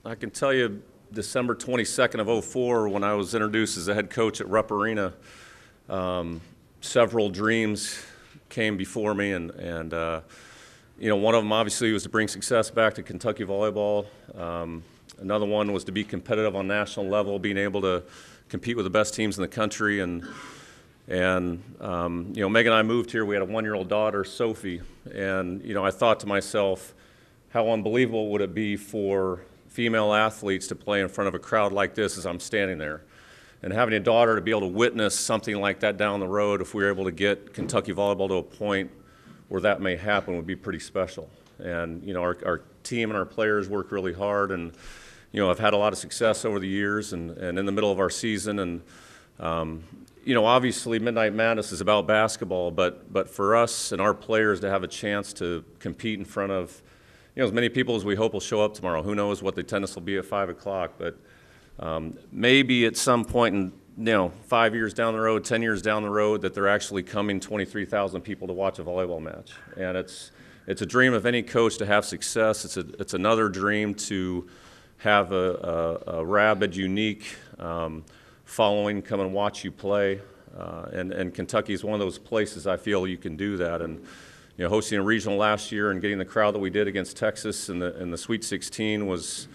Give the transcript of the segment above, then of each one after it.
I can tell you December 22nd of '04, when I was introduced as the head coach at Rupp Arena, several dreams came before me, and one of them obviously was to bring success back to Kentucky volleyball. Another one was to be competitive on national level, being able to compete with the best teams in the country. And Megan and I moved here. We had a 1-year-old daughter, Sophie, and I thought to myself, how unbelievable would it be for female athletes to play in front of a crowd like this as I'm standing there? And having a daughter to be able to witness something like that down the road, if we were able to get Kentucky volleyball to a point where that may happen, would be pretty special. And our team and our players work really hard, and I've had a lot of success over the years, and in the middle of our season. And obviously Midnight Madness is about basketball, but for us and our players to have a chance to compete in front of as many people as we hope will show up tomorrow. Who knows what the attendance will be at 5 o'clock, but maybe at some point in 5 years down the road, 10 years down the road, that they're actually coming 23,000 people to watch a volleyball match. And it's a dream of any coach to have success. It's another dream to have a rabid, unique following come and watch you play. And Kentucky is one of those places I feel you can do that. And hosting a regional last year and getting the crowd that we did against Texas in the Sweet 16 was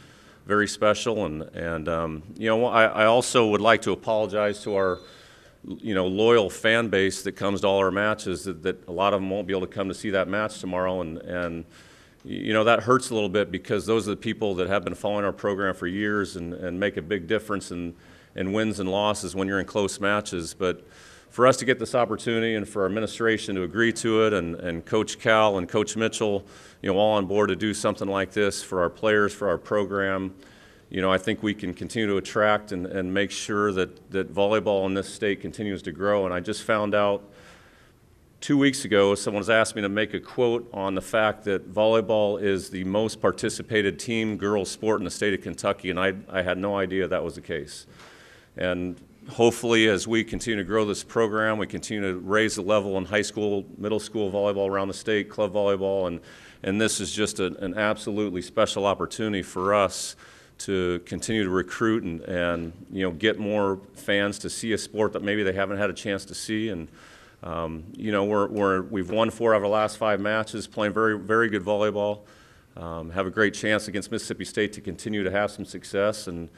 very special. And I also would like to apologize to our loyal fan base that comes to all our matches, that a lot of them won't be able to come to see that match tomorrow. And that hurts a little bit, because those are the people that have been following our program for years and make a big difference in wins and losses when you're in close matches. But for us to get this opportunity and for our administration to agree to it, and Coach Cal and Coach Mitchell, all on board to do something like this for our players, for our program, I think we can continue to attract and make sure that volleyball in this state continues to grow. And I just found out 2 weeks ago, someone's asked me to make a quote on the fact that volleyball is the most participated team girls sport in the state of Kentucky, and I had no idea that was the case. And hopefully, as we continue to grow this program, we continue to raise the level in high school, middle school volleyball around the state, club volleyball, and this is just an absolutely special opportunity for us to continue to recruit and get more fans to see a sport that maybe they haven't had a chance to see. And we've won 4 out of our last 5 matches, playing very, very good volleyball. Have a great chance against Mississippi State to continue to have some success, and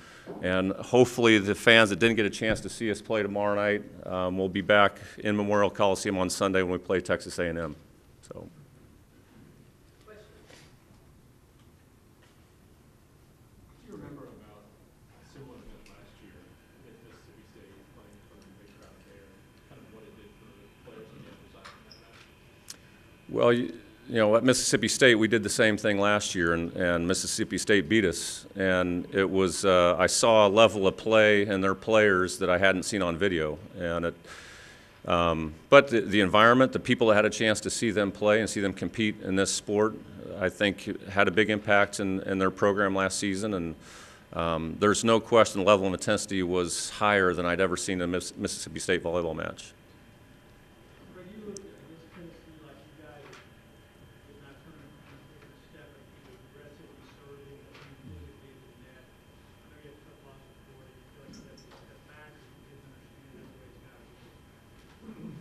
hopefully the fans that didn't get a chance to see us play tomorrow night will be back in Memorial Coliseum on Sunday when we play Texas A&M. So. Do you remember about a similar event last year at Mississippi State, playing in front of a big crowd there, kind of what it did for the players on the other side of that match? Well, at Mississippi State, we did the same thing last year, and Mississippi State beat us. And it was, I saw a level of play in their players that I hadn't seen on video. But the environment, the people that had a chance to see them play and see them compete in this sport, I think had a big impact in their program last season. And there's no question the level of intensity was higher than I'd ever seen in a Mississippi State volleyball match.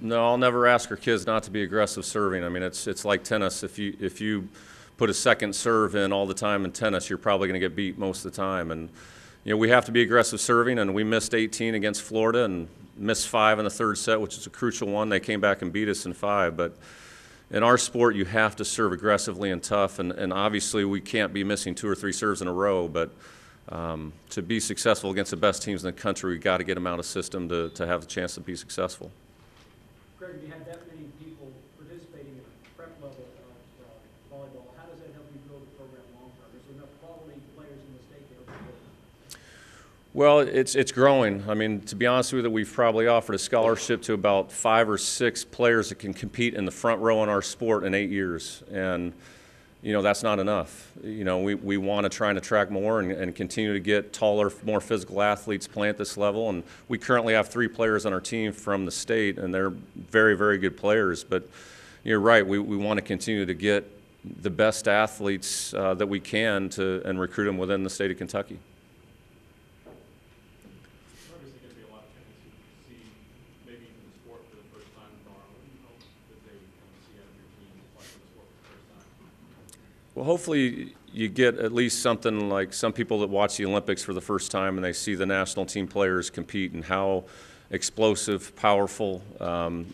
No, I'll never ask our kids not to be aggressive serving. I mean, it's like tennis. If you put a second serve in all the time in tennis, you're probably going to get beat most of the time. And we have to be aggressive serving. And we missed 18 against Florida and missed 5 in the 3rd set, which is a crucial one. They came back and beat us in 5. But in our sport, you have to serve aggressively and tough. And obviously, we can't be missing 2 or 3 serves in a row. But to be successful against the best teams in the country, we've got to get them out of system to have the chance to be successful. Greg, if you had that many people participating in a prep level of volleyball, how does that help you grow the program long term? Is there enough quality players in the state to help you grow? Well, it's growing. I mean, to be honest with you, we've probably offered a scholarship to about 5 or 6 players that can compete in the front row in our sport in 8 years. And that's not enough. We want to try and attract more and continue to get taller, more physical athletes playing at this level. And we currently have 3 players on our team from the state, and they're very, very good players. But you're right, we want to continue to get the best athletes that we can and recruit them within the state of Kentucky. There's obviously going to be a lot of fans who see maybe even the sport for the first time tomorrow, and hope that they would kind of see out of your team watching the sport for the first time. Well, hopefully you get at least something like some people that watch the Olympics for the first time and they see the national team players compete and how explosive, powerful.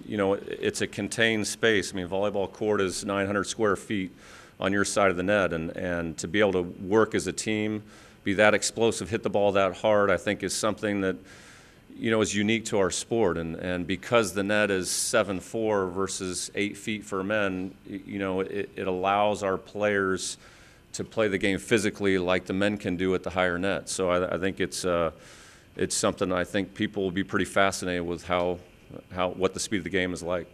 You know, it's a contained space. I mean, volleyball court is 900 square feet on your side of the net, and to be able to work as a team, be that explosive, hit the ball that hard, I think is something that, you know, is unique to our sport. And because the net is 7'4" versus 8 feet for men, you know, it allows our players to play the game physically like the men can do at the higher net. So I think it's something I think people will be pretty fascinated with what the speed of the game is like.